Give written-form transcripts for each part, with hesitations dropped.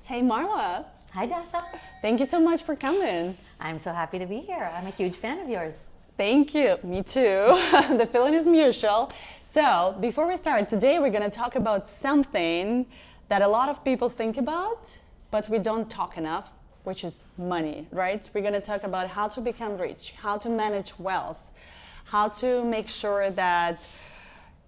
Hey Marla, Hi, Dasha. thank you so much for coming. I'm so happy to be here. I'm a huge fan of yours. Thank you. Me too. The feeling is mutual. So, before we start, today we're going to talk about something that a lot of people think about, but we don't talk enough, which is money, right? We're going to talk about how to become rich, how to manage wealth, how to make sure that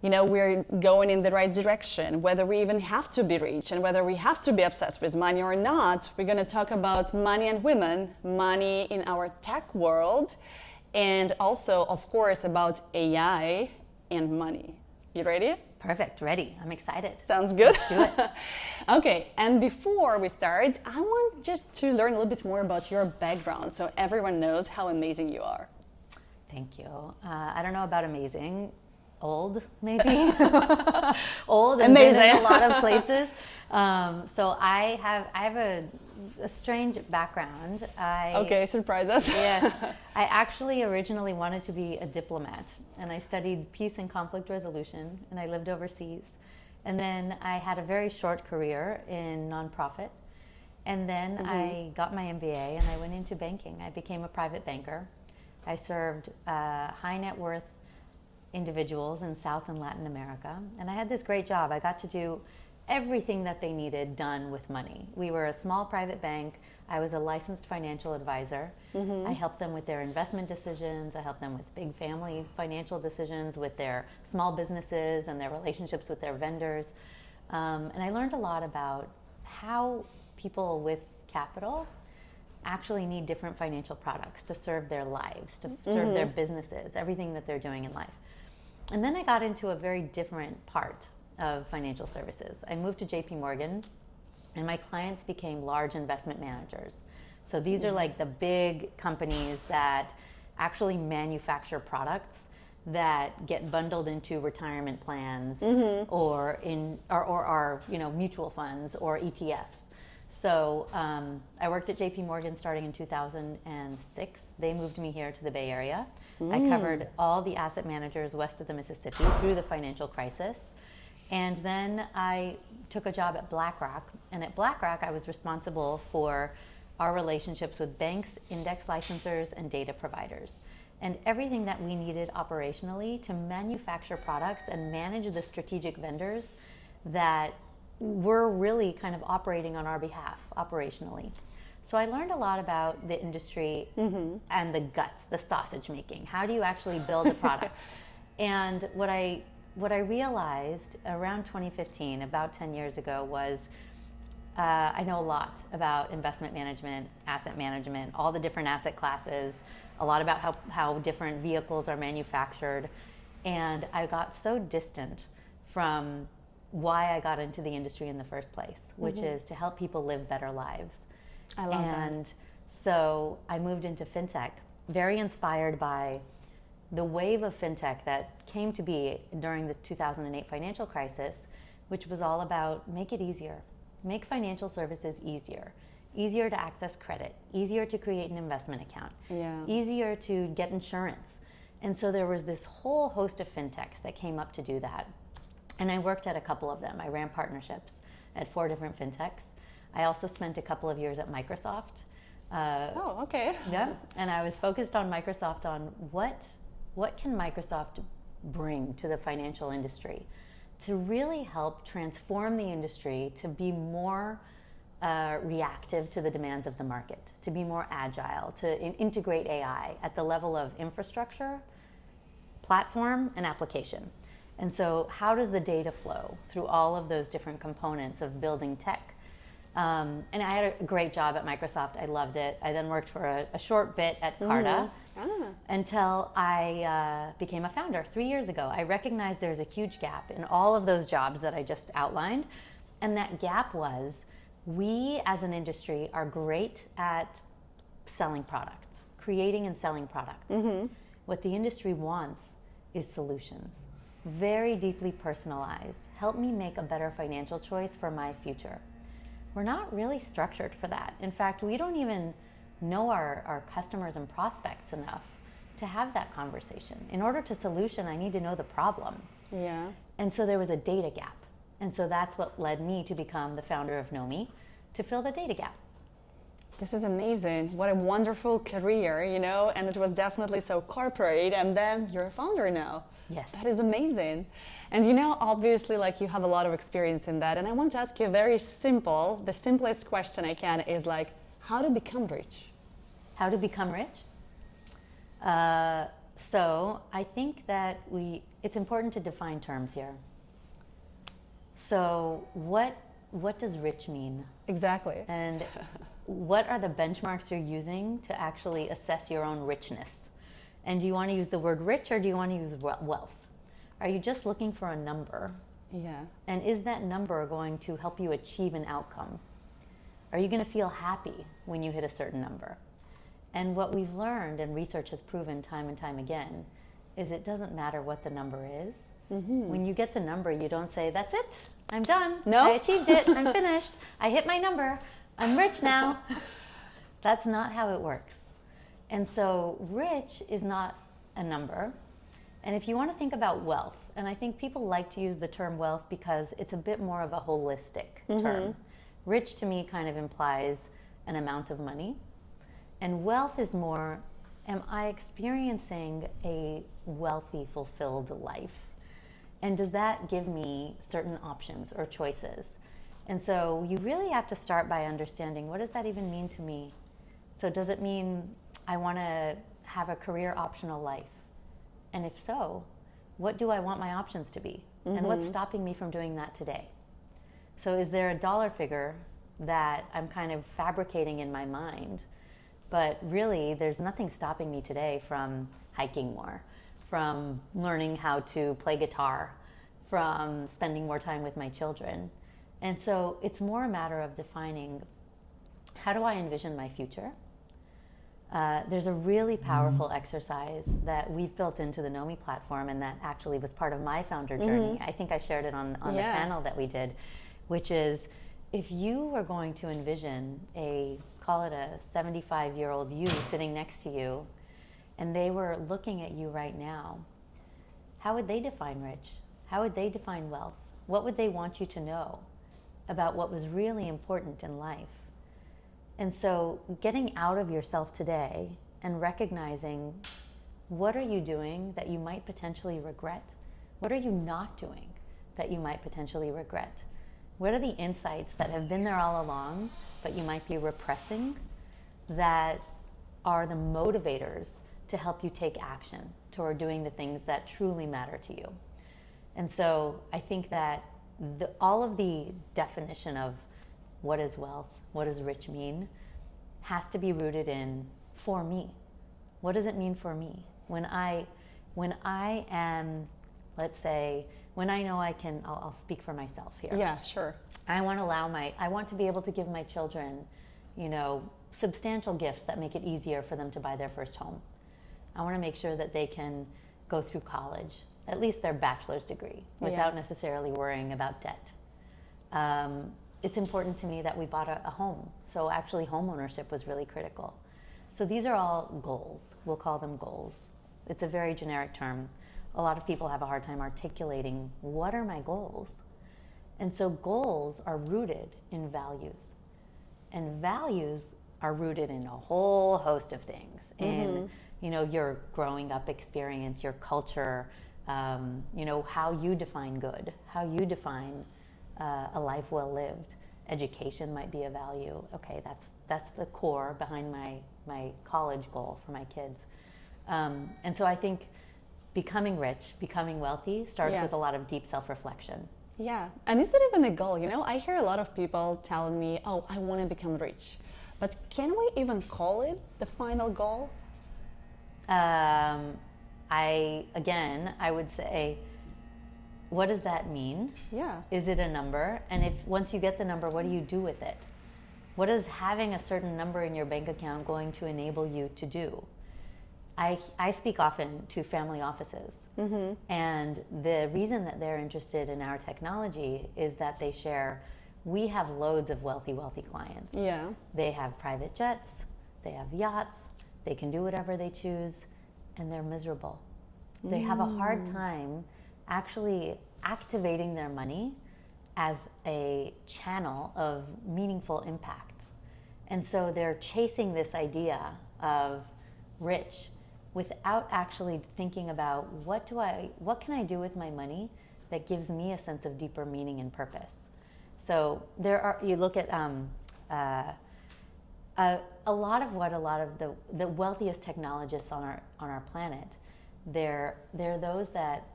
we're going in the right direction, whether we even have to be rich and whether we have to be obsessed with money or not. We're going to talk about money and women, money in our tech world, and also, of course, about AI and money. You ready? Perfect. Ready. I'm excited. Sounds good. Let's do it. Okay, and before we start, I want just to learn a little bit more about your background so everyone knows how amazing you are. Thank you. I don't know about amazing. Old, maybe. Old and Amazing. been in a lot of places. So I have a strange background. Okay, surprise us. Yes. I actually originally wanted to be a diplomat, and I studied peace and conflict resolution, and I lived overseas. And then I had a very short career in nonprofit. And then I got my MBA and I went into banking. I became a private banker. I served high net worth individuals in South and Latin America. And I had this great job. I got to do everything that they needed done with money. We were a small private bank. I was a licensed financial advisor. I helped them with their investment decisions. I helped them with big family financial decisions, with their small businesses and their relationships with their vendors. And I learned a lot about how people with capital actually need different financial products to serve their lives, to serve their businesses, everything that they're doing in life. And then I got into a very different part of financial services. I moved to JPMorgan, and my clients became large investment managers. So these are like the big companies that actually manufacture products that get bundled into retirement plans or are mutual funds or ETFs. So I worked at JPMorgan starting in 2006. They moved me here to the Bay Area. I covered all the asset managers west of the Mississippi through the financial crisis. And then I took a job at BlackRock. And at BlackRock, I was responsible for our relationships with banks, index licensors, and data providers. And everything that we needed operationally to manufacture products and manage the strategic vendors that were really kind of operating on our behalf operationally. So I learned a lot about the industry and the guts, the sausage making. How do you actually build a product? And what I realized around 2015, about 10 years ago, was I know a lot about investment management, asset management, all the different asset classes, a lot about how different vehicles are manufactured. And I got so distant from why I got into the industry in the first place, which is to help people live better lives. I love that. And so I moved into fintech, very inspired by the wave of fintech that came to be during the 2008 financial crisis, which was all about make it easier, make financial services easier to access credit, easier to create an investment account, easier to get insurance. And so there was this whole host of fintechs that came up to do that. And I worked at a couple of them. I ran partnerships at 4 different fintechs. I also spent a couple of years at Microsoft. Oh, okay. Yeah, and I was focused on Microsoft on what can Microsoft bring to the financial industry to really help transform the industry to be more reactive to the demands of the market, to be more agile, to integrate AI at the level of infrastructure, platform, and application. And so how does the data flow through all of those different components of building tech? And I had a great job at Microsoft. I loved it. I then worked for a short bit at Carta until I became a founder 3 years ago. I recognized there's a huge gap in all of those jobs that I just outlined. And that gap was we as an industry are great at selling products, creating and selling products. What the industry wants is solutions, very deeply personalized. Help me make a better financial choice for my future. We're not really structured for that. In fact, we don't even know our customers and prospects enough to have that conversation. In order to solution, I need to know the problem. Yeah. And so there was a data gap. And so that's what led me to become the founder of Nomi, to fill the data gap. This is amazing. What a wonderful career, and it was definitely so corporate, and then you're a founder now. Yes. That is amazing. And obviously, like, you have a lot of experience in that, and I want to ask you the simplest question I can is like, how to become rich? How to become rich? So I think that it's important to define terms here. So what does rich mean? Exactly. And what are the benchmarks you're using to actually assess your own richness? And do you want to use the word rich, or do you want to use wealth? Are you just looking for a number? Yeah. And is that number going to help you achieve an outcome? Are you going to feel happy when you hit a certain number? And what we've learned, and research has proven time and time again, is it doesn't matter what the number is. Mm-hmm. When you get the number, you don't say, that's it, I'm done. No. I achieved it, I'm finished, I hit my number, I'm rich now. That's not how it works. And so rich is not a number. And if you want to think about wealth, and I think people like to use the term wealth because it's a bit more of a holistic term. Rich to me kind of implies an amount of money. And wealth is more, am I experiencing a wealthy, fulfilled life? And does that give me certain options or choices? And so you really have to start by understanding, what does that even mean to me? So does it mean I want to have a career optional life? And if so, what do I want my options to be? And what's stopping me from doing that today? So is there a dollar figure that I'm kind of fabricating in my mind, but really there's nothing stopping me today from hiking more, from learning how to play guitar, from spending more time with my children? And so it's more a matter of defining, how do I envision my future? There's a really powerful exercise that we've built into the Nomi platform, and that actually was part of my founder journey. I think I shared it on the panel that we did, which is, if you were going to envision call it a 75-year-old you sitting next to you, and they were looking at you right now, how would they define rich? How would they define wealth? What would they want you to know about what was really important in life? And so getting out of yourself today and recognizing, what are you doing that you might potentially regret? What are you not doing that you might potentially regret? What are the insights that have been there all along but you might be repressing, that are the motivators to help you take action toward doing the things that truly matter to you? And so I think that all of the definition of what is wealth, what does rich mean, has to be rooted in, for me. What does it mean for me? When I am, let's say, when I know I'll speak for myself here. Yeah, sure. I want to be able to give my children, substantial gifts that make it easier for them to buy their first home. I want to make sure that they can go through college, at least their bachelor's degree, without necessarily worrying about debt. It's important to me that we bought a home. So actually home ownership was really critical. So these are all goals. We'll call them goals. It's a very generic term. A lot of people have a hard time articulating, what are my goals? And so goals are rooted in values. And values are rooted in a whole host of things. In, your growing up experience, your culture, how you define good, how you define a life well lived. Education might be a value. Okay, that's the core behind my college goal for my kids. And so I think becoming rich, becoming wealthy starts with a lot of deep self-reflection. Yeah, and is that even a goal? I hear a lot of people telling me, oh, I want to become rich. But can we even call it the final goal? I would say, what does that mean? Yeah. Is it a number? And once you get the number, what do you do with it? What is having a certain number in your bank account going to enable you to do? I speak often to family offices, and the reason that they're interested in our technology is that they share, we have loads of wealthy clients. Yeah. They have private jets, they have yachts, they can do whatever they choose, and they're miserable. They have a hard time actually activating their money as a channel of meaningful impact. And so they're chasing this idea of rich without actually thinking about what can I do with my money that gives me a sense of deeper meaning and purpose. So you look at a lot of the wealthiest technologists on our planet, they're those that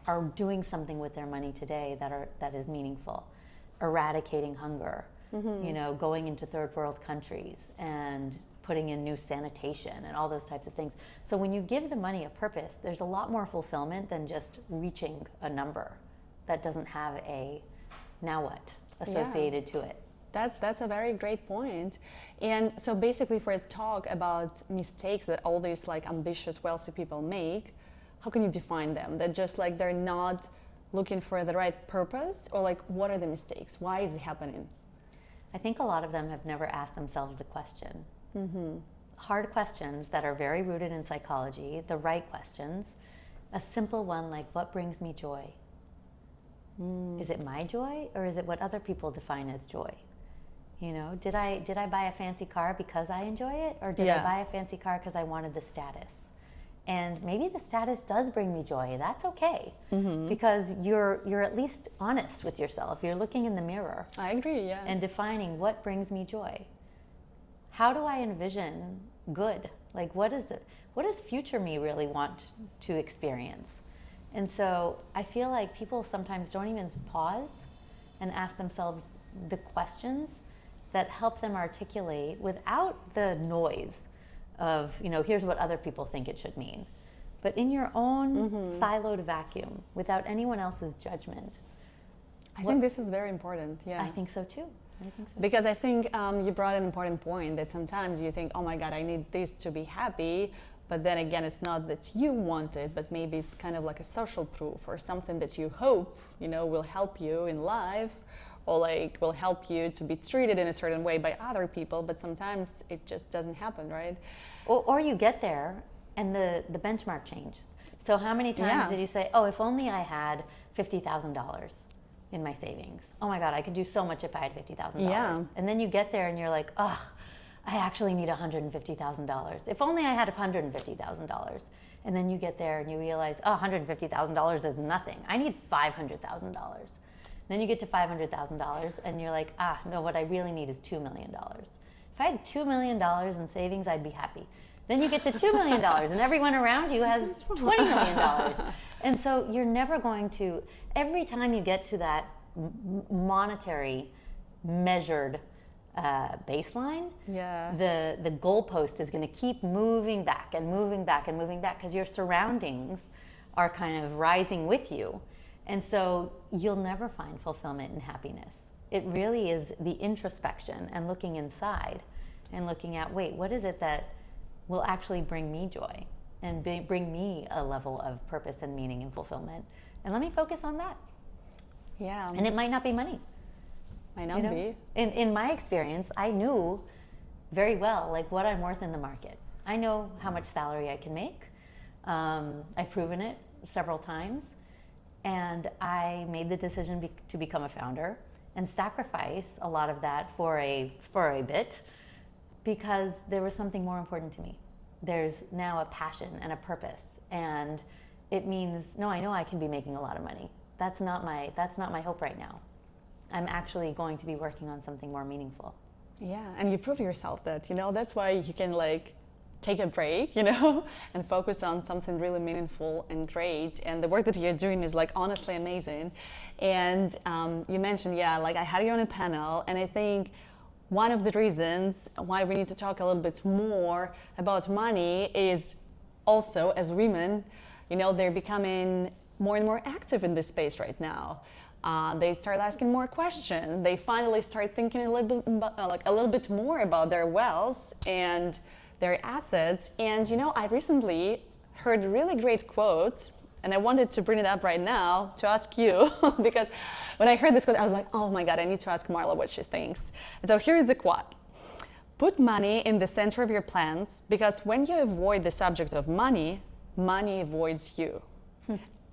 are doing something with their money today that is meaningful, eradicating hunger, going into third world countries and putting in new sanitation and all those types of things. So when you give the money a purpose, there's a lot more fulfillment than just reaching a number that doesn't have a now what associated to it. That's a very great point. And so basically, for a talk about mistakes that all these like ambitious, wealthy people make, how can you define them? That just like they're not looking for the right purpose, or like what are the mistakes? Why is it happening? I think a lot of them have never asked themselves the question. Hard questions that are very rooted in psychology, the right questions. A simple one like, what brings me joy? Is it my joy, or is it what other people define as joy? Did I buy a fancy car because I enjoy it, or did I buy a fancy car because I wanted the status? And maybe the status does bring me joy. That's okay, because you're at least honest with yourself. You're looking in the mirror. I agree, yeah. And defining what brings me joy. How do I envision good? Like, what does future me really want to experience? And so I feel like people sometimes don't even pause and ask themselves the questions that help them articulate without the noise of, here's what other people think it should mean, but in your own siloed vacuum without anyone else's judgment. I think this is very important, yeah. I think so too. Because I think you brought an important point that sometimes you think, oh my God, I need this to be happy. But then again, it's not that you want it, but maybe it's kind of like a social proof or something that you hope, will help you in life, or like will help you to be treated in a certain way by other people. But sometimes it just doesn't happen, right? Or you get there and the benchmark changes. So how many times did you say, oh, if only I had $50,000 in my savings. Oh my God, I could do so much if I had $50,000. Yeah. And then you get there and you're like, oh, I actually need $150,000. If only I had $150,000. And then you get there and you realize, oh, $150,000 is nothing. I need $500,000. Then you get to $500,000 and you're like, no, what I really need is $2 million. If I had $2 million in savings, I'd be happy. Then you get to $2 million and everyone around you has $20 million. And so you're never going to, every time you get to that monetary measured baseline, the goalpost is going to keep moving back and moving back and moving back because your surroundings are kind of rising with you. And so you'll never find fulfillment and happiness. It really is the introspection and looking inside and looking at, wait, what is it that will actually bring me joy and bring me a level of purpose and meaning and fulfillment? And let me focus on that. Yeah. And it might not be money. Might not be. In my experience, I knew very well like what I'm worth in the market. I know how much salary I can make. I've proven it several times. And I made the decision to become a founder and sacrifice a lot of that for a bit because there was something more important to me. There's now a passion and a purpose, and it means I know I can be making a lot of money. That's not my hope right now. I'm actually going to be working on something more meaningful. Yeah, and you prove yourself that, that's why you can like take a break, and focus on something really meaningful and great. And the work that you're doing is like honestly amazing. And you mentioned, like I had you on a panel, and I think one of the reasons why we need to talk a little bit more about money is also as women, they're becoming more and more active in this space right now. They start asking more questions. They finally start thinking a little bit more about their wealth and their assets. And I recently heard a really great quote, and I wanted to bring it up right now to ask you, because when I heard this quote, I was like, oh my God, I need to ask Marla what she thinks. And so here is the quote. Put money in the center of your plans, because when you avoid the subject of money, money avoids you.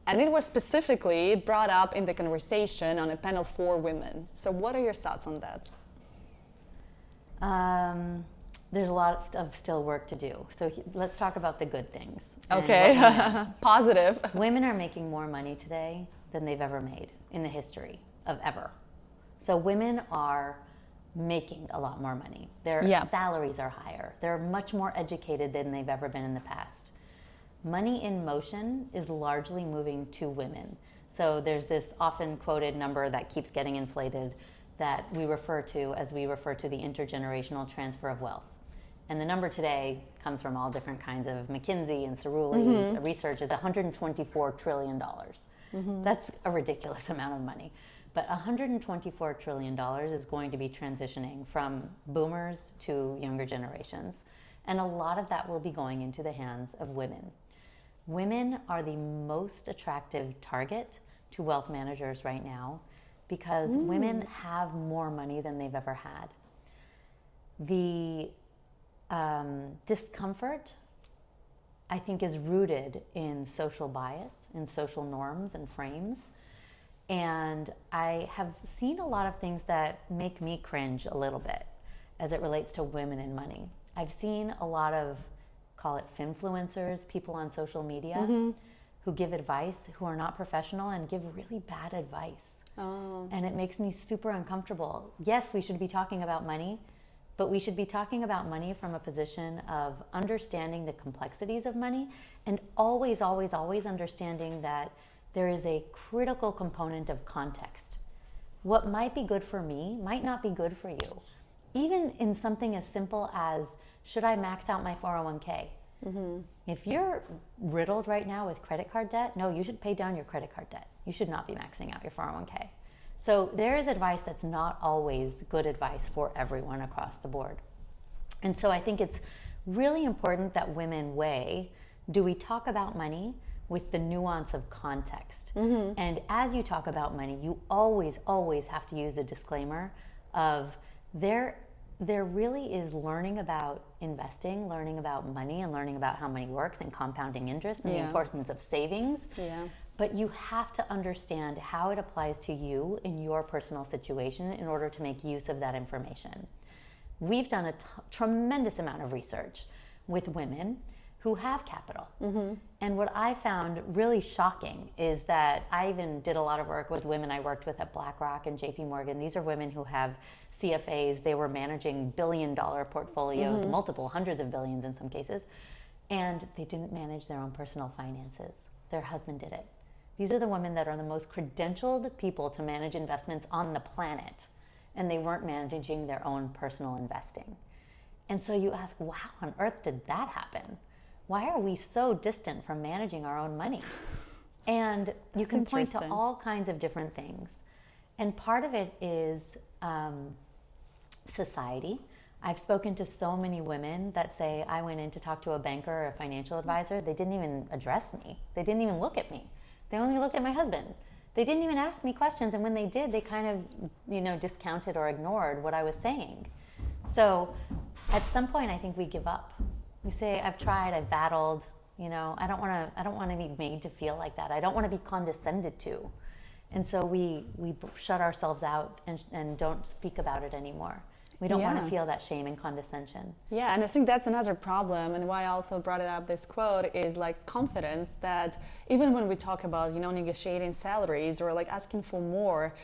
And it was specifically brought up in the conversation on a panel for women. So what are your thoughts on that? There's a lot of still work to do. So let's talk about the good things. Okay, positive. Women are making more money today than they've ever made in the history of ever. So women are making a lot more money. Their salaries are higher. They're much more educated than they've ever been in the past. Money in motion is largely moving to women. So there's this often quoted number that keeps getting inflated that we refer to as we refer to the intergenerational transfer of wealth. And the number today comes from all different kinds of McKinsey and Cerulli research is $124 trillion. That's a ridiculous amount of money. But $124 trillion is going to be transitioning from boomers to younger generations. And a lot of that will be going into the hands of women. Women are the most attractive target to wealth managers right now because women have more money than they've ever had. The discomfort, I think, is rooted in social bias, in social norms and frames. And I have seen a lot of things that make me cringe a little bit as it relates to women and money. I've seen a lot of, call it finfluencers, people on social media who give advice, who are not professional and give really bad advice. And it makes me super uncomfortable. Yes, we should be talking about money, but we should be talking about money from a position of understanding the complexities of money and always, always, always understanding that there is a critical component of context. What might be good for me might not be good for you. Even in something as simple as, should I max out my 401k? If you're riddled right now with credit card debt, no, you should pay down your credit card debt. You should not be maxing out your 401k. So there is advice that's not always good advice for everyone across the board. And so I think it's really important that women weigh, do we talk about money with the nuance of context? And as you talk about money, you always, always have to use a disclaimer of there really is learning about investing, learning about money, and learning about how money works and compounding interest and the importance of savings. But you have to understand how it applies to you in your personal situation in order to make use of that information. We've done a tremendous amount of research with women who have capital. And what I found really shocking is that I even did a lot of work with women I worked with at BlackRock and JPMorgan. These are women who have CFAs. They were managing billion-dollar portfolios, multiple hundreds of billions in some cases, and they didn't manage their own personal finances. Their husband did it. These are the women that are the most credentialed people to manage investments on the planet, and they weren't managing their own personal investing. And so you ask, well, how on earth did that happen? Why are we so distant from managing our own money? And you can point to all kinds of different things. And part of it is society. I've spoken to so many women that say, I went in to talk to a banker or a financial advisor. They didn't even address me. They didn't even look at me. They only looked at my husband. They didn't even ask me questions. And when they did, they kind of, discounted or ignored what I was saying. So at some point, I think we give up. We say, I've tried, I've battled, I don't want to be made to feel like that. I don't want to be condescended to. And so we shut ourselves out and don't speak about it anymore. We don't want to feel that shame and condescension. Yeah, and I think that's another problem, and why I also brought it up, this quote, is like confidence, that even when we talk about, negotiating salaries or like asking for more,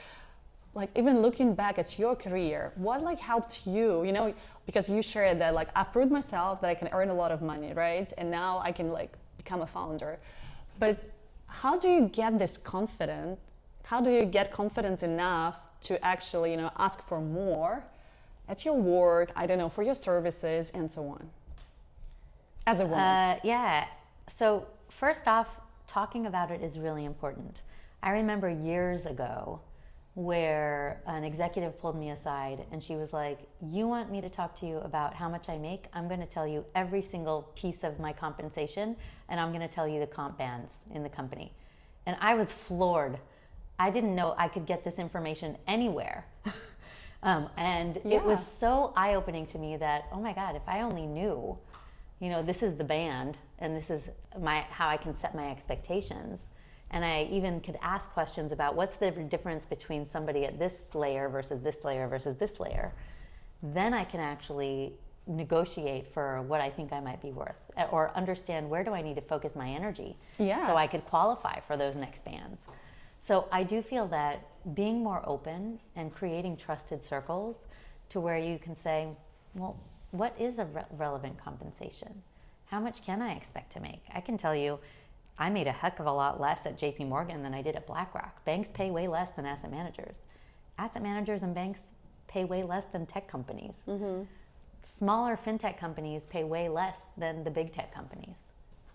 like even looking back at your career, what like helped you, because you shared that like I've proved myself that I can earn a lot of money, right? And now I can like become a founder. But how do you get this confidence? How do you get confidence enough to actually, ask for more at your work, I don't know, for your services and so on, as a woman? So first off, talking about it is really important. I remember years ago where an executive pulled me aside and she was like, you want me to talk to you about how much I make? I'm going to tell you every single piece of my compensation, and I'm going to tell you the comp bands in the company. And I was floored. I didn't know I could get this information anywhere. It was so eye-opening to me that, oh my God, if I only knew, this is the band and this is how I can set my expectations and I even could ask questions about what's the difference between somebody at this layer versus this layer versus this layer, then I can actually negotiate for what I think I might be worth, or understand where do I need to focus my energy, so I could qualify for those next bands. So I do feel that being more open and creating trusted circles to where you can say, well, what is a relevant compensation? How much can I expect to make? I can tell you, I made a heck of a lot less at JPMorgan than I did at BlackRock. Banks pay way less than asset managers. Asset managers and banks pay way less than tech companies. Smaller fintech companies pay way less than the big tech companies,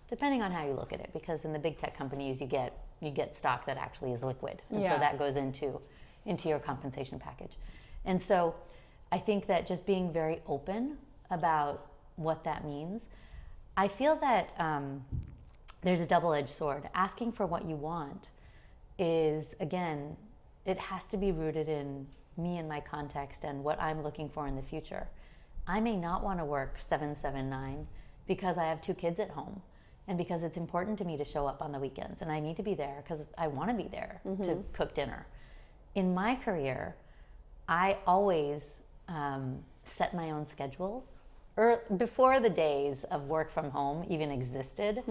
depending on how you look at it, because in the big tech companies you get stock that actually is liquid, and so that goes into your compensation package. And so I think that just being very open about what that means, I feel that there's a double-edged sword. Asking for what you want is, again, it has to be rooted in me and my context and what I'm looking for in the future. I may not want to work 7-9 because I have 2 kids at home, and because it's important to me to show up on the weekends, and I need to be there because I want to be there to cook dinner. In my career, I always set my own schedules. Before the days of work from home even existed,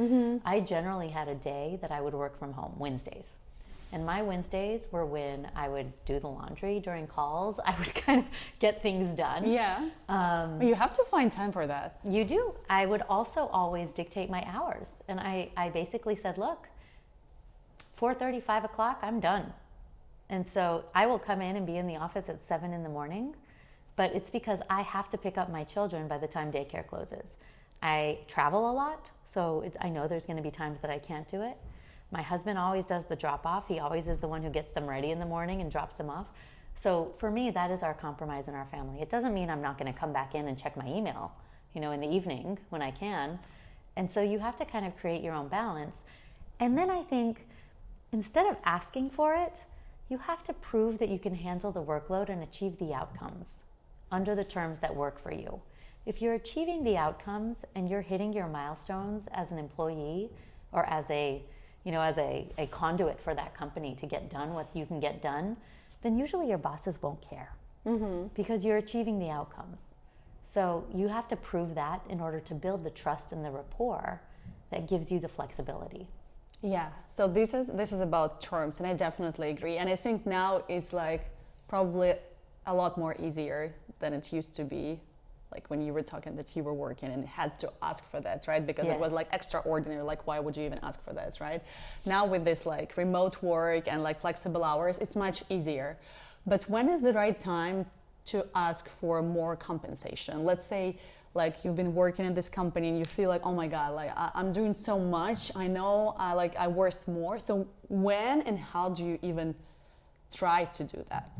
I generally had a day that I would work from home, Wednesdays. And my Wednesdays were when I would do the laundry during calls. I would kind of get things done. Yeah. You have to find time for that. You do. I would also always dictate my hours. And I basically said, look, 4:30, 5 o'clock, I'm done. And so I will come in and be in the office at 7 in the morning, but it's because I have to pick up my children by the time daycare closes. I travel a lot, so I know there's going to be times that I can't do it. My husband always does the drop-off. He always is the one who gets them ready in the morning and drops them off. So for me, that is our compromise in our family. It doesn't mean I'm not going to come back in and check my email, in the evening when I can. And so you have to kind of create your own balance. And then I think instead of asking for it, you have to prove that you can handle the workload and achieve the outcomes under the terms that work for you. If you're achieving the outcomes and you're hitting your milestones as an employee, or as a conduit for that company to get done what you can get done, then usually your bosses won't care, because you're achieving the outcomes. So you have to prove that in order to build the trust and the rapport that gives you the flexibility. Yeah, so this is about terms, and I definitely agree. And I think now it's like probably a lot more easier than it used to be, like when you were talking that you were working and had to ask for that, right? Because it was like extraordinary, like why would you even ask for that, right? Now with this like remote work and like flexible hours, it's much easier. But when is the right time to ask for more compensation? Let's say like you've been working in this company and you feel like, oh my God, like I'm doing so much. I know I worth more. So when and how do you even try to do that?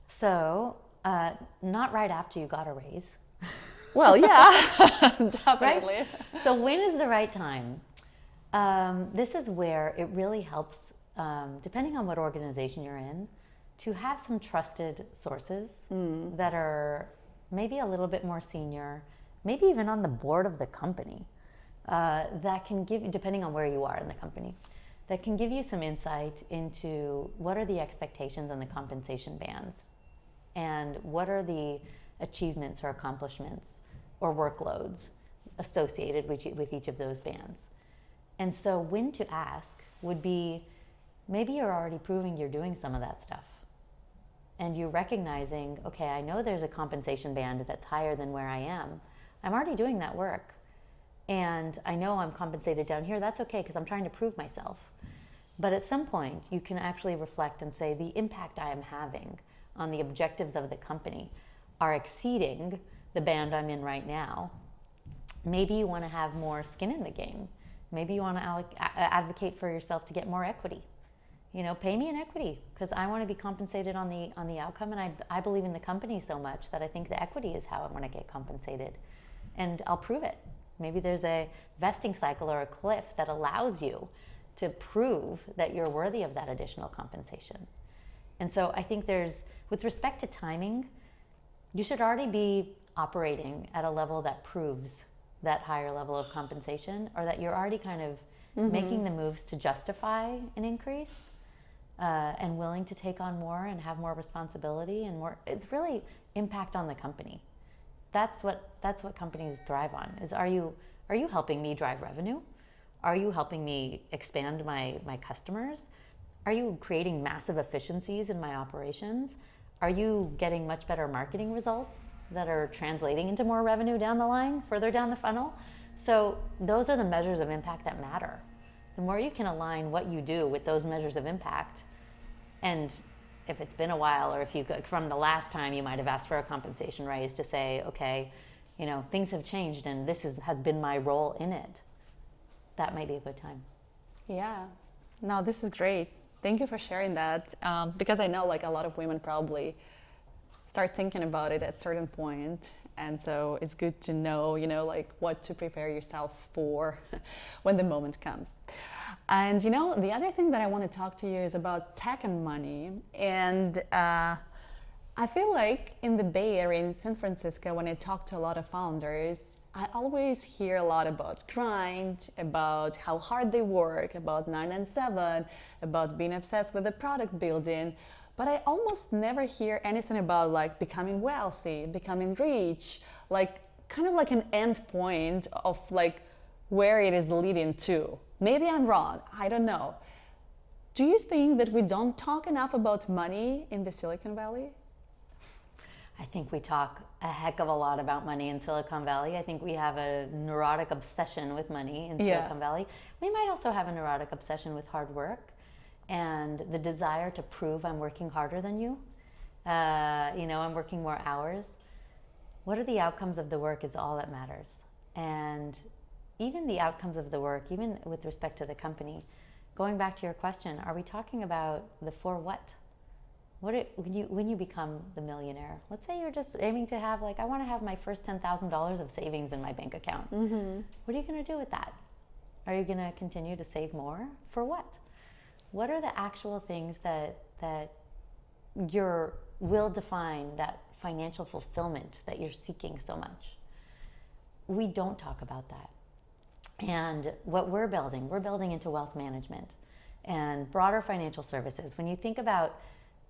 So not right after you got a raise. Well, yeah, definitely. Right? So when is the right time? This is where it really helps, depending on what organization you're in, to have some trusted sources that are maybe a little bit more senior, maybe even on the board of the company, that can give, depending on where you are in the company, that can give you some insight into what are the expectations and the compensation bands, and what are the achievements or accomplishments or workloads associated with each of those bands. And so when to ask would be, maybe you're already proving you're doing some of that stuff, and you're recognizing, okay, I know there's a compensation band that's higher than where I am. I'm already doing that work, and I know I'm compensated down here. That's okay, because I'm trying to prove myself. But at some point, you can actually reflect and say, the impact I am having on the objectives of the company are exceeding the band I'm in right now. Maybe you want to have more skin in the game. Maybe you want to advocate for yourself to get more equity. Pay me in equity, because I want to be compensated on the outcome, and I believe in the company so much that I think the equity is how I want to get compensated, and I'll prove it. Maybe there's a vesting cycle or a cliff that allows you to prove that you're worthy of that additional compensation. And so I think with respect to timing, you should already be operating at a level that proves that higher level of compensation, or that you're already kind of making the moves to justify an increase, and willing to take on more and have more responsibility and more. It's really impact on the company. That's what companies thrive on. Is are you helping me drive revenue? Are you helping me expand my customers? Are you creating massive efficiencies in my operations? Are you getting much better marketing results that are translating into more revenue down the line, further down the funnel? So those are the measures of impact that matter. The more you can align what you do with those measures of impact, and if it's been a while, or if you from the last time you might have asked for a compensation raise, to say, okay, things have changed and this has been my role in it, that might be a good time. Yeah, no, this is great. Thank you for sharing that, because I know like a lot of women probably start thinking about it at a certain point, and so it's good to know, like what to prepare yourself for when the moment comes. And the other thing that I want to talk to you is about tech and money. And I feel like in the Bay Area, in San Francisco, when I talk to a lot of founders, I always hear a lot about grind, about how hard they work, about 9 and 7, about being obsessed with the product building. But I almost never hear anything about like becoming wealthy, becoming rich, like kind of like an end point of like where it is leading to. Maybe I'm wrong, I don't know. Do you think that we don't talk enough about money in the Silicon Valley? I think we talk a heck of a lot about money in Silicon Valley. I think we have a neurotic obsession with money in Silicon Valley. We might also have a neurotic obsession with hard work and the desire to prove I'm working harder than you. I'm working more hours. What are the outcomes of the work is all that matters. And even the outcomes of the work, even with respect to the company, going back to your question, are we talking about the for what? When you become the millionaire, let's say you're just aiming to have I want to have my first $10,000 of savings in my bank account. Mm-hmm. What are you going to do with that? Are you going to continue to save more? For what? What are the actual things that will define that financial fulfillment that you're seeking so much? We don't talk about that. And what we're building into wealth management and broader financial services. When you think about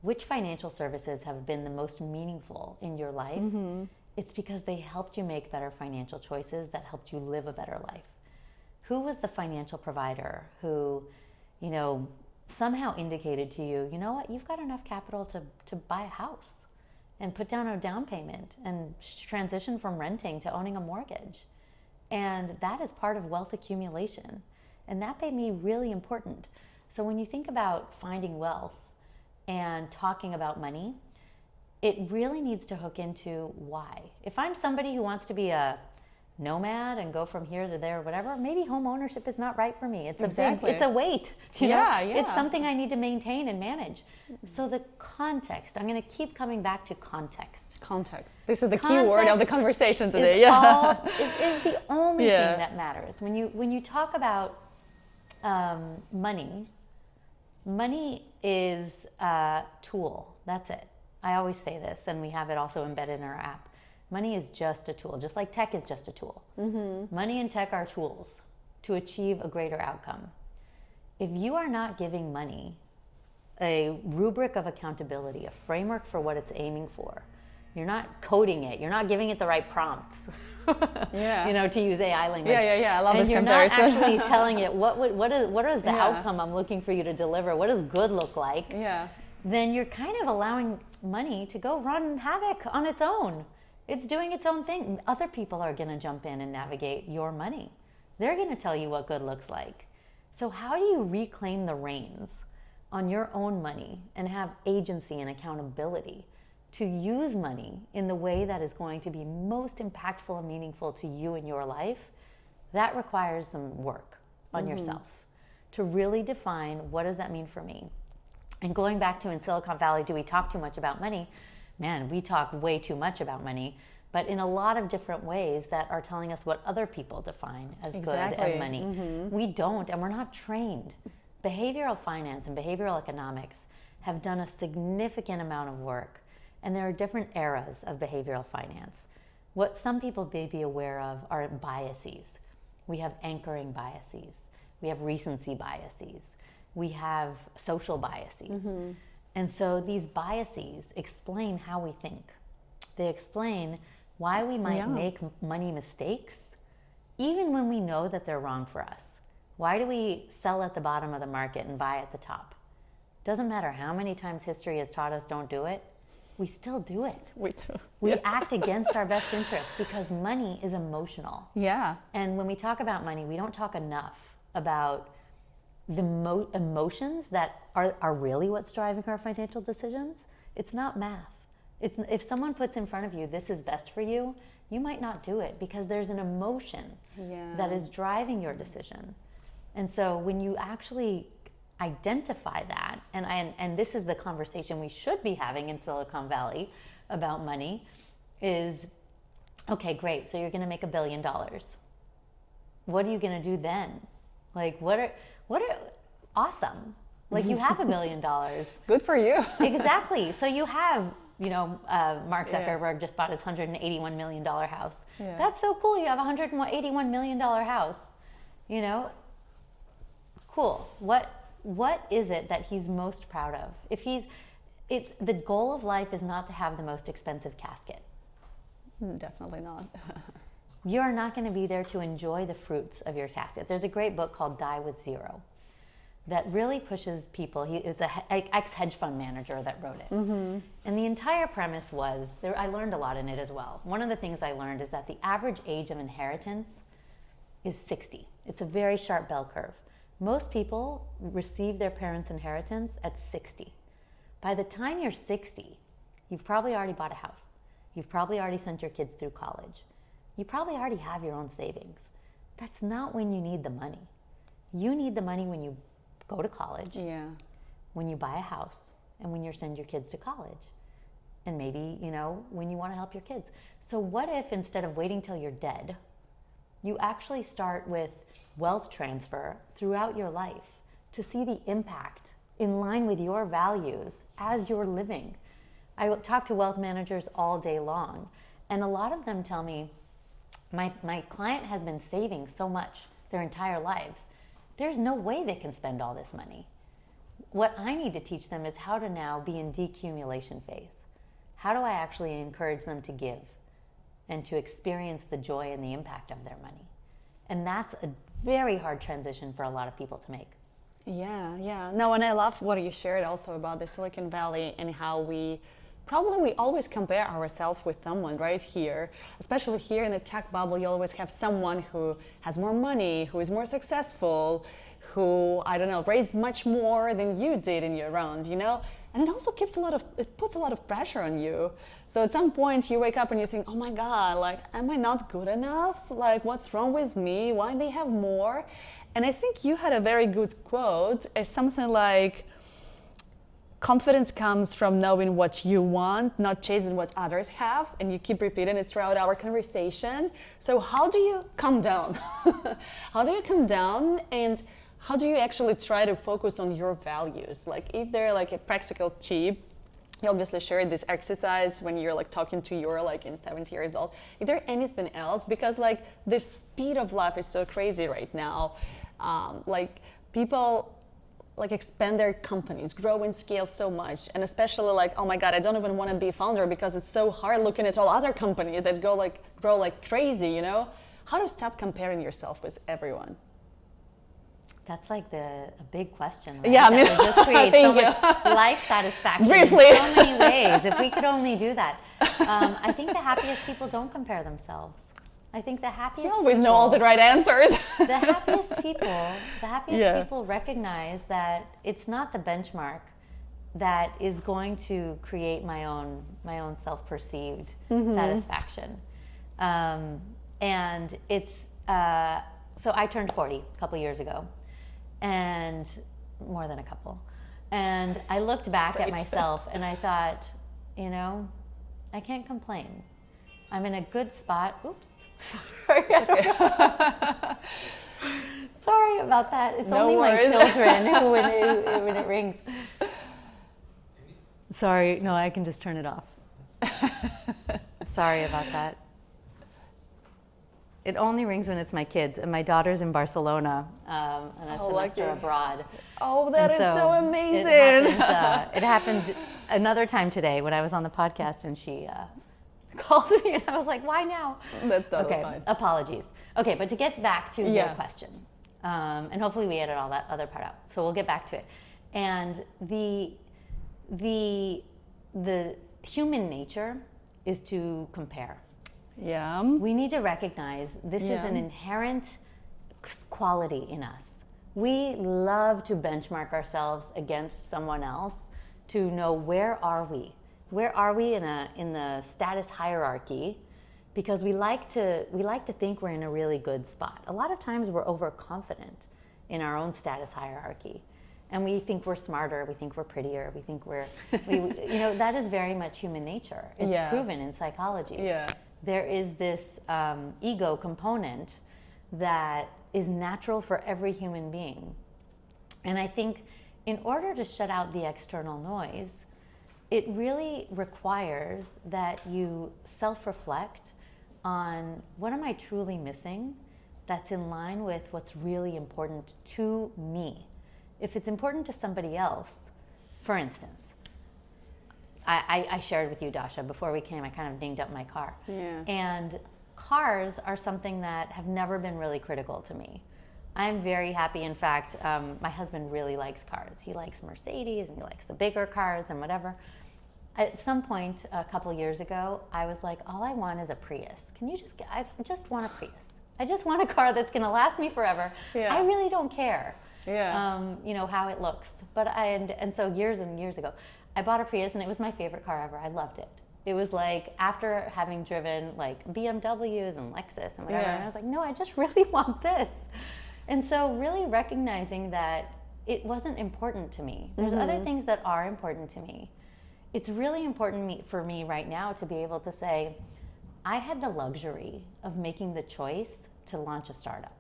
which financial services have been the most meaningful in your life, mm-hmm. it's because they helped you make better financial choices that helped you live a better life. Who was the financial provider who, somehow indicated to you, what, you've got enough capital to buy a house and put down a down payment and transition from renting to owning a mortgage? And that is part of wealth accumulation. And that made me really important. So when you think about finding wealth and talking about money, it really needs to hook into why. If I'm somebody who wants to be a nomad and go from here to there or whatever, maybe home ownership is not right for me. It's it's a weight. Yeah. It's something I need to maintain and manage. So the context, I'm going to keep coming back to context. Context. This is the key word of the conversation today. It is the only thing that matters. When you talk about money is a tool. That's it. I always say this, and we have it also embedded in our app. Money is just a tool, just like tech is just a tool. Mm-hmm. Money and tech are tools to achieve a greater outcome. If you are not giving money a rubric of accountability, a framework for what it's aiming for, you're not coding it, you're not giving it the right prompts, to use AI language. Yeah, I love this comparison. And you're not actually telling it what is the outcome I'm looking for you to deliver, what does good look like, then you're kind of allowing money to go run havoc on its own. It's doing its own thing. Other people are going to jump in and navigate your money. They're going to tell you what good looks like. So how do you reclaim the reins on your own money and have agency and accountability to use money in the way that is going to be most impactful and meaningful to you in your life? That requires some work on yourself to really define, what does that mean for me? And going back to, in Silicon Valley, do we talk too much about money? Man, we talk way too much about money, but in a lot of different ways that are telling us what other people define as good and money. Mm-hmm. We don't, and we're not trained. Behavioral finance and behavioral economics have done a significant amount of work, and there are different eras of behavioral finance. What some people may be aware of are biases. We have anchoring biases. We have recency biases. We have social biases. And so these biases explain how we think. They explain why we might make money mistakes, even when we know that they're wrong for us. Why do we sell at the bottom of the market and buy at the top? Doesn't matter how many times history has taught us don't do it, we still do it. We do. We act against our best interests because money is emotional. Yeah. And when we talk about money, we don't talk enough about the emotions that are really what's driving our financial decisions. It's not math. It's, if someone puts in front of you, this is best for you, you might not do it because there's an emotion that is driving your decision. And so when you actually identify that, and this is the conversation we should be having in Silicon Valley about money, is, okay, great, so you're gonna make $1 billion. What are you gonna do then? Like, what are awesome. Like, you have $1 billion. Good for you. Exactly. So you have, Mark Zuckerberg just bought his $181 million house. Yeah. That's so cool. You have a $181 million house. Cool. What is it that he's most proud of? The goal of life is not to have the most expensive casket. Definitely not. You're not going to be there to enjoy the fruits of your casket. There's a great book called Die with Zero that really pushes people. It's an ex-hedge fund manager that wrote it. And the entire premise was, I learned a lot in it as well. One of the things I learned is that the average age of inheritance is 60. It's a very sharp bell curve. Most people receive their parents' inheritance at 60. By the time you're 60, you've probably already bought a house. You've probably already sent your kids through college. You probably already have your own savings. That's not when you need the money. You need the money when you go to college, when you buy a house, and when you send your kids to college. And maybe, when you want to help your kids. So what if instead of waiting till you're dead, you actually start with wealth transfer throughout your life to see the impact in line with your values as you're living? I talk to wealth managers all day long, and a lot of them tell me, my client has been saving so much their entire lives. There's no way they can spend all this money. What I need to teach them is how to now be in decumulation phase. How do I actually encourage them to give and to experience the joy and the impact of their money? And that's a very hard transition for a lot of people to make. Yeah. No, and I love what you shared also about the Silicon Valley and how we always compare ourselves with someone right here, especially here in the tech bubble. You always have someone who has more money, who is more successful, who, raised much more than you did in your round, And it also puts a lot of pressure on you. So at some point you wake up and you think, oh my God, am I not good enough? What's wrong with me? Why they have more? And I think you had a very good quote. It's something like, confidence comes from knowing what you want, not chasing what others have. And you keep repeating it throughout our conversation. So how do you come down? How do you come down, and how do you actually try to focus on your values? If they're a practical tip, you obviously shared this exercise when you're talking to your in 70 years old. Is there anything else? Because the speed of life is so crazy right now. People expand their companies, grow and scale so much, and especially oh my God, I don't even want to be a founder because it's so hard looking at all other companies that grow like crazy. How to stop comparing yourself with everyone? That's a big question, right? Yeah, That would just create so much life satisfaction Briefly. in so many ways. If we could only do that. I think the happiest people don't compare themselves. I think the happiest You always know all the right answers. The happiest people recognize that it's not the benchmark that is going to create my own self-perceived satisfaction. And it's so I turned 40 a couple years ago, and more than a couple. And I looked back at myself and I thought, I can't complain. I'm in a good spot. Oops. Sorry about that. It's No only worries. my children who when it rings. Sorry, no, I can just turn it off. Sorry about that. It only rings when it's my kids, and my daughter's in Barcelona on a semester abroad. Oh, that is so amazing. It happened another time today when I was on the podcast, and she called me, and I was like, why now? That's totally fine. Apologies. Okay, but to get back to your question, and hopefully we edit all that other part out, so we'll get back to it. And the human nature is to compare. Yeah. We need to recognize this is an inherent quality in us. We love to benchmark ourselves against someone else to know where are we in the status hierarchy, because we like to think we're in a really good spot. A lot of times we're overconfident in our own status hierarchy, and we think we're smarter, we think we're prettier, we think that is very much human nature. It's proven in psychology. Yeah. There is this ego component that is natural for every human being. And I think in order to shut out the external noise, it really requires that you self-reflect on what am I truly missing that's in line with what's really important to me. If it's important to somebody else, for instance, I shared with you, Dasha, before we came, I kind of dinged up my car. Yeah. And cars are something that have never been really critical to me. I'm very happy. In fact, my husband really likes cars. He likes Mercedes and he likes the bigger cars and whatever. At some point a couple years ago, I was like, all I want is a Prius. I just want a Prius. I just want a car that's going to last me forever. Yeah. I really don't care. Yeah. How it looks. But and so years and years ago, I bought a Prius, and it was my favorite car ever. I loved it. It was like after having driven like BMWs and Lexus and whatever, and I was like, no, I just really want this. And so really recognizing that it wasn't important to me. There's other things that are important to me. It's really important for me right now to be able to say, I had the luxury of making the choice to launch a startup.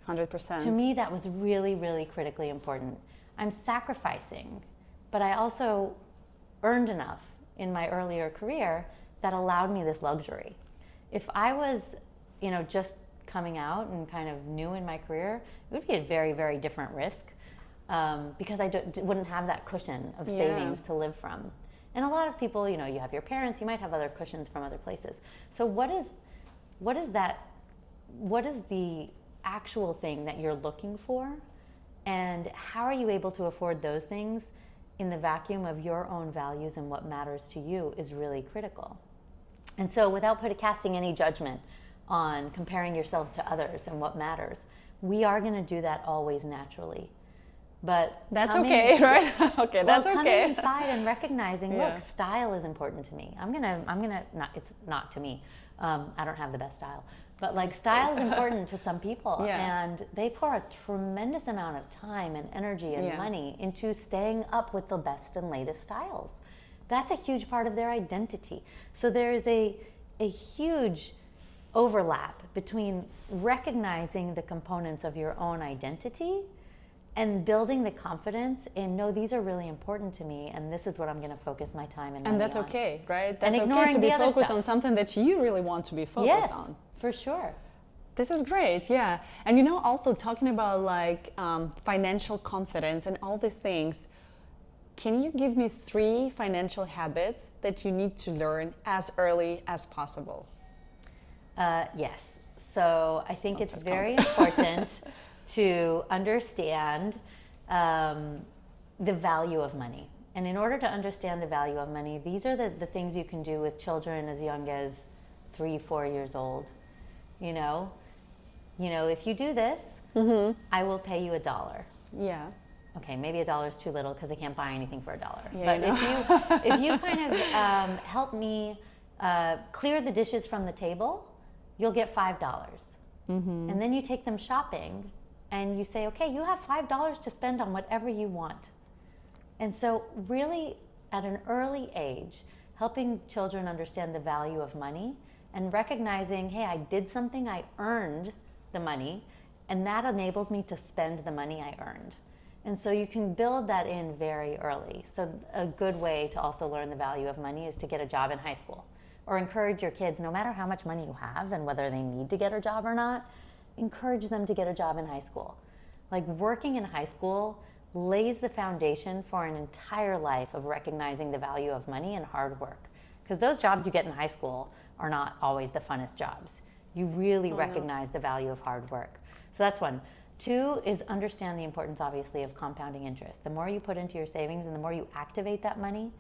100%. To me, that was really, really critically important. I'm sacrificing, but I also earned enough in my earlier career that allowed me this luxury. If I was, just coming out and kind of new in my career, it would be a very, very different risk because I wouldn't have that cushion of savings to live from. And a lot of people, you have your parents, you might have other cushions from other places. So what is the actual thing that you're looking for, and how are you able to afford those things in the vacuum of your own values and what matters to you is really critical. And so without casting any judgment on comparing yourselves to others and what matters, we are going to do that always naturally. But that's okay, right? Okay, that's okay. Coming inside and recognizing, look, style is important to me. I'm gonna not. It's not to me. I don't have the best style, but like style is important to some people, and they pour a tremendous amount of time and energy and money into staying up with the best and latest styles. That's a huge part of their identity. So there is a huge overlap between recognizing the components of your own identity and building the confidence in, no, these are really important to me, and this is what I'm going to focus my time and that's on. okay, right? That's and okay to be focused stuff on something that you really want to be focused on. For sure. This is great, yeah. And also talking about like financial confidence and all these things, can you give me 3 financial habits that you need to learn as early as possible? Yes. So I think it's very important to understand the value of money. And in order to understand the value of money, these are the things you can do with children as young as 3-4 years old. If you do this, I will pay you $1. Yeah. Okay, maybe $1 is too little because they can't buy anything for $1. Yeah, but if you kind of help me clear the dishes from the table, you'll get $5. And then you take them shopping and you say, okay, you have $5 to spend on whatever you want. And so really at an early age, helping children understand the value of money and recognizing, hey, I did something, I earned the money, and that enables me to spend the money I earned. And so you can build that in very early. So a good way to also learn the value of money is to get a job in high school, or encourage your kids, no matter how much money you have and whether they need to get a job or not, encourage them to get a job in high school. Like, working in high school lays the foundation for an entire life of recognizing the value of money and hard work. Because those jobs you get in high school are not always the funnest jobs. You really recognize the value of hard work. So that's one. Two is understand the importance, obviously, of compounding interest. The more you put into your savings and the more you activate that money,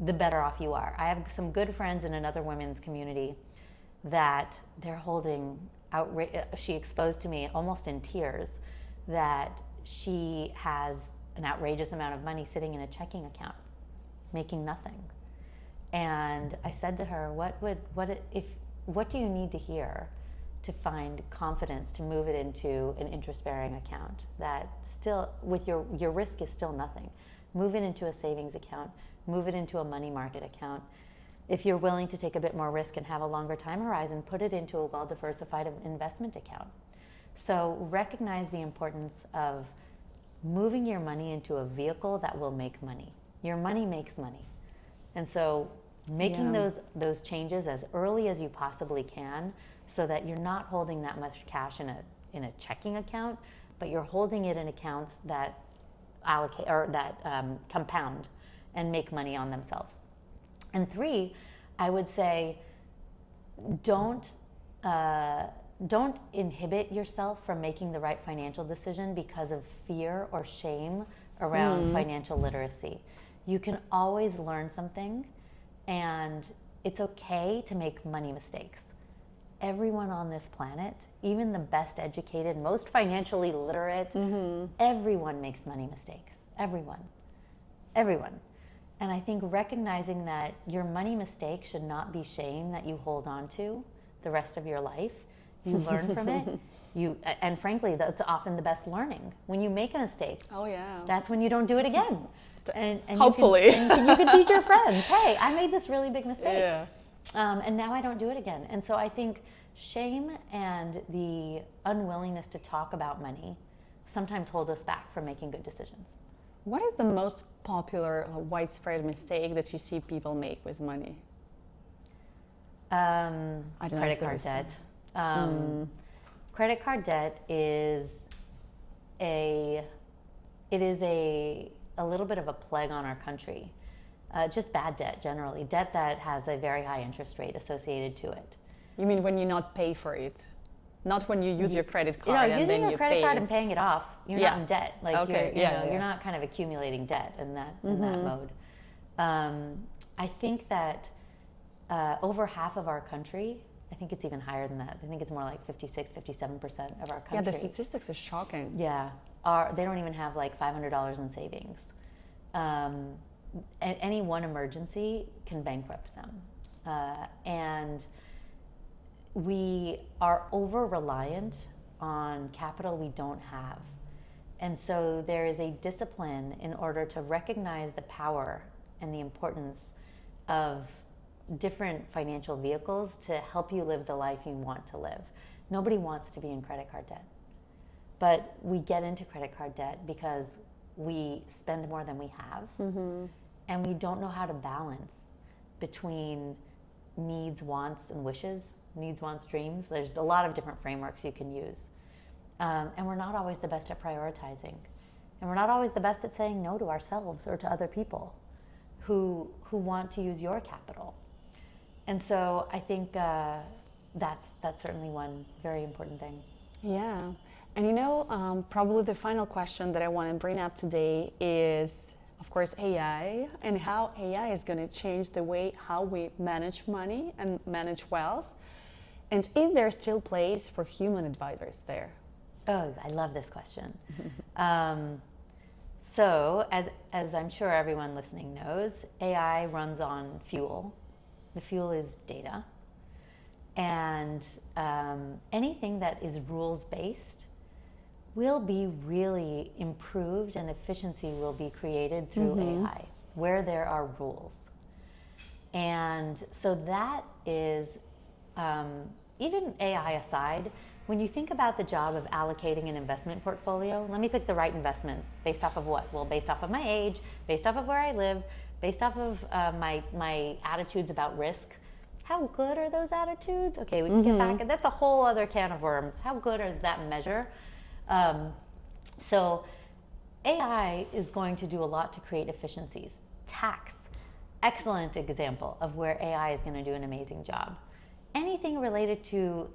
the better off you are. I have some good friends in another women's community that they're holding she exposed to me almost in tears that she has an outrageous amount of money sitting in a checking account, making nothing. And I said to her, what do you need to hear to find confidence to move it into an interest-bearing account that still, with your risk is still nothing. Move it into a savings account, move it into a money market account. If you're willing to take a bit more risk and have a longer time horizon, put it into a well-diversified investment account. So recognize the importance of moving your money into a vehicle that will make money. Your money makes money. And so making those changes as early as you possibly can, so that you're not holding that much cash in a checking account, but you're holding it in accounts that allocate or that compound and make money on themselves. And three, I would say, don't inhibit yourself from making the right financial decision because of fear or shame around financial literacy. You can always learn something, and it's okay to make money mistakes. Everyone on this planet, even the best educated, most financially literate, everyone makes money mistakes. Everyone. And I think recognizing that your money mistake should not be shame that you hold on to the rest of your life. You learn from it. And frankly, that's often the best learning. When you make a mistake, that's when you don't do it again. And hopefully. you can teach your friends, hey, I made this really big mistake. And now I don't do it again. And so I think shame and the unwillingness to talk about money sometimes hold us back from making good decisions. What is the most popular widespread mistake that you see people make with money? Credit card debt. Credit card debt is a little bit of a plague on our country. Just bad debt generally, debt that has a very high interest rate associated to it. You mean when you not pay for it? Not when you use your credit card and then you pay using your credit card and paying it off, you're not in debt. Like you're not kind of accumulating debt in that mode. I think that over half of our country, I think it's even higher than that. I think it's more like 56, 57% of our country. Yeah, the statistics are shocking. Yeah, they don't even have like $500 in savings. Any one emergency can bankrupt them. And we are over-reliant on capital we don't have. And so there is a discipline in order to recognize the power and the importance of different financial vehicles to help you live the life you want to live. Nobody wants to be in credit card debt. But we get into credit card debt because we spend more than we have. And we don't know how to balance between needs, wants, and wishes, needs, wants, dreams. There's a lot of different frameworks you can use. And we're not always the best at prioritizing. And we're not always the best at saying no to ourselves or to other people who want to use your capital. And so I think that's certainly one very important thing. Yeah. And probably the final question that I want to bring up today is, of course, AI, and how AI is going to change the way how we manage money and manage wealth. And is there still place for human advisors there? Oh, I love this question. So, as I'm sure everyone listening knows, AI runs on fuel. The fuel is data. And anything that is rules-based will be really improved, and efficiency will be created through AI, where there are rules. And so that is, even AI aside, when you think about the job of allocating an investment portfolio, let me pick the right investments. Based off of what? Well, based off of my age, based off of where I live, based off of my attitudes about risk. how good are those attitudes? Okay, we can get back. That's a whole other can of worms. How good is that measure? So AI is going to do a lot to create efficiencies. Tax, excellent example of where AI is going to do an amazing job. Anything related to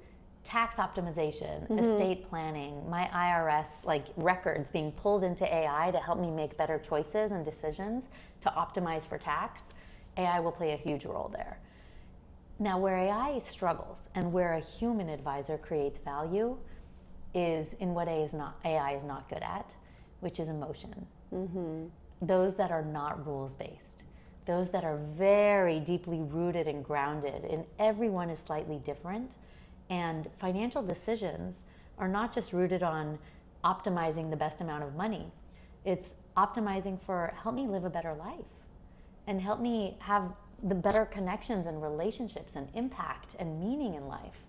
tax optimization, estate planning, my IRS like records being pulled into AI to help me make better choices and decisions to optimize for tax, AI will play a huge role there. Now, where AI struggles and where a human advisor creates value is in what AI is not good at, which is emotion. Those that are not rules-based, those that are very deeply rooted and grounded, and everyone is slightly different. And financial decisions are not just rooted on optimizing the best amount of money. It's optimizing for help me live a better life and help me have the better connections and relationships and impact and meaning in life.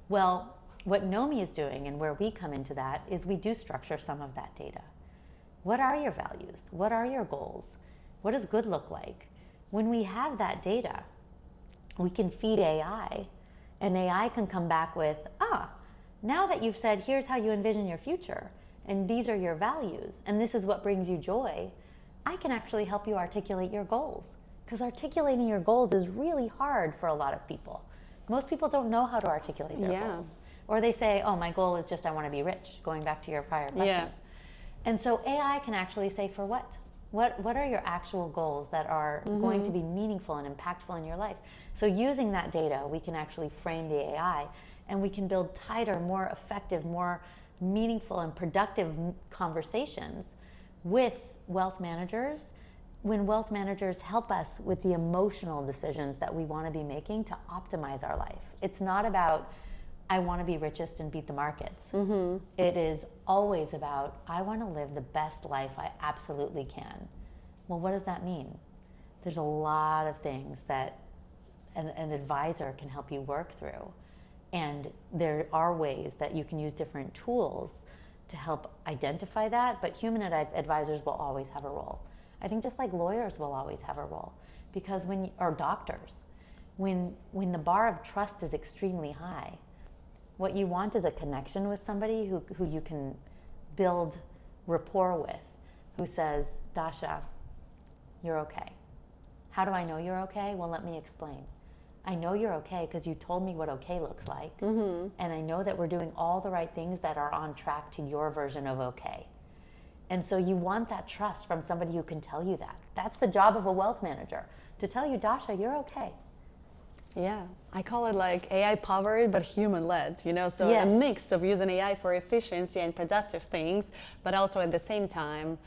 Well, what Nomi is doing and where we come into that is we do structure some of that data. What are your values? What are your goals? What does good look like? When we have that data, we can feed AI, and AI can come back with, now that you've said, here's how you envision your future, and these are your values, and this is what brings you joy, I can actually help you articulate your goals. Because articulating your goals is really hard for a lot of people. Most people don't know how to articulate their goals. Or they say, my goal is just I want to be rich, going back to your prior questions. And so AI can actually say, for what? What are your actual goals that are going to be meaningful and impactful in your life? So using that data, we can actually frame the AI, and we can build tighter, more effective, more meaningful and productive conversations with wealth managers, when wealth managers help us with the emotional decisions that we want to be making to optimize our life. It's not about, I want to be richest and beat the markets. It is always about, I want to live the best life I absolutely can. Well, what does that mean? There's a lot of things that an advisor can help you work through. And there are ways that you can use different tools to help identify that, but human advisors will always have a role. I think just like lawyers will always have a role, because or doctors, when the bar of trust is extremely high, what you want is a connection with somebody who you can build rapport with, who says, Dasha, you're okay. How do I know you're okay? Well, let me explain. I know you're okay because you told me what okay looks like, and I know that we're doing all the right things that are on track to your version of okay. And so you want that trust from somebody who can tell you that. That's the job of a wealth manager, to tell you, Dasha, you're okay. Yeah, I call it like AI powered but human led, so a mix of using AI for efficiency and productive things, but also at the same time,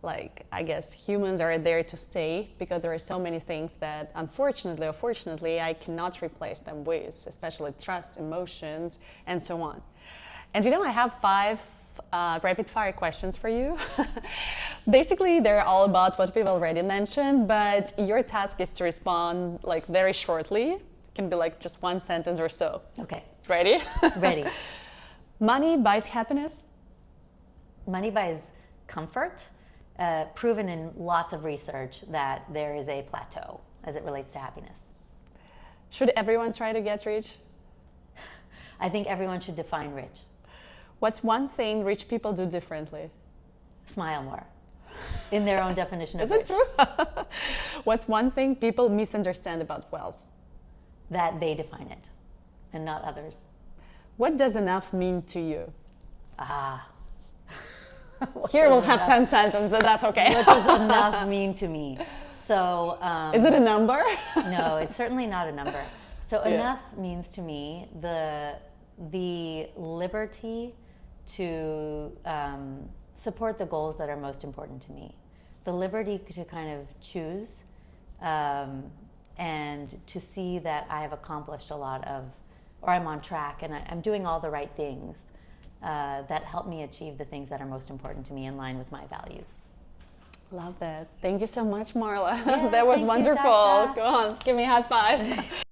like, I guess humans are there to stay, because there are so many things that unfortunately or fortunately I cannot replace them with, especially trust, emotions, and so on. And I have 5 rapid fire questions for you. Basically, they're all about what we've already mentioned, but your task is to respond like very shortly. It can be like just 1 sentence or so. Okay. Ready? Ready. Money buys happiness? Money buys comfort. Proven in lots of research that there is a plateau as it relates to happiness. Should everyone try to get rich? I think everyone should define rich. What's one thing rich people do differently? Smile more. In their own definition of rich. Is it true? What's one thing people misunderstand about wealth? That they define it, and not others. What does enough mean to you? Here we'll have 10 sentences, that's okay. What does enough mean to me? So, is it a number? No, it's certainly not a number. So enough means to me the liberty to support the goals that are most important to me. The liberty to kind of choose and to see that I have accomplished a lot of, or I'm on track and I'm doing all the right things that help me achieve the things that are most important to me in line with my values. Love that. Thank you so much, Marla. Yeah, that was wonderful. You, Go on, give me a high five.